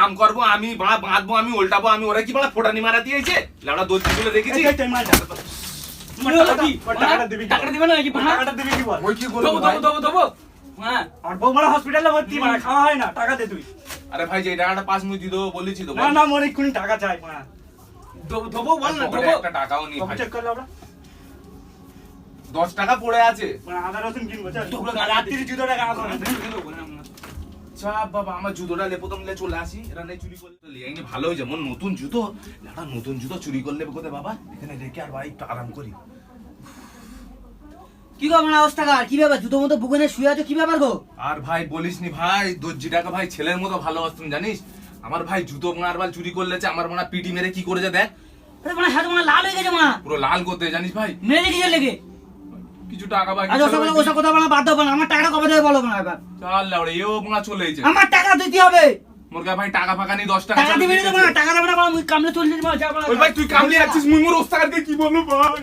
কাম করবো, আমি বাঁধবো, আমি উল্টাবো, আমি ওরা কি বলা ফোটানি মারা দিয়েছে লেওড়া দর্জি গুলো দেখেছি। টাকাটা দিবে না নাকি? টাকাটা দিবি কি বল? ওই কি করবো ভাই? দেবো হ্যাঁ। আর বৌমারা হসপিটালে ভর্তি মানে খাওয়া হয় না, টাকা দে তুই। আরে ভাই যে টাকাটা 5 মিনিট দিতে বলেছি তো না না মোর এক্ষুনি টাকা চাই মা। দেবো বল না, দেবো। একটা টাকাও নেই ভাই, চেক করলে আমরা 10 টাকা পড়ে আছে। মানে আদা রসুন কিনবো চল। তোগুলো রাত্রি জুতোটা কেন করে? চাপ বাবা, আমার জুতোটা লে প্রথম লে চলে আসি, এরা নেই চুরি করলে তো লিয়ে ভালো হয়ে যেমন নতুন জুতো, একটা নতুন জুতো চুরি করলে কোথায় বাবা, এখানে রেখে আর ভাই একটু আরাম করি। কি গো আমার অবস্থা কার? কি ব্যাপার? জুতো মতো বুকেনে শুয়ে আছো, কি ব্যাপার গো? আর ভাই বলিস নি ভাই, দর্জিটাকে ভাই ছেলের মতো ভালোবাসতাম জানিস। আমার ভাই জুতো মারবাল চুরি করলেছে, আমার মনে পিটি মেরে কি করেছে দেখ, আরে মানে হাত মানে লাল হয়ে গেছে মা, পুরো লাল করতে জানিস ভাই। মেরে রেখেছে লেগে। কিছু টাকা বাকি আজ ওসব ওসব কথা বলা বাদ দাও না, আমার টাকাটা কবে দেবে বলো না এবার। চাল লাউড়ে এও মনে চলে এসেছে। আমার টাকা দিতে হবে। মোর কাছে ভাই টাকা ফাঁকা নেই, 10 টাকা টাকা দিবি না, টাকা দেবে না, মুই কামলে চলে যাবো। ওই ভাই তুই কামলি আছিস, মুই মোর ওস্তাদকে কি বলবো ভাই।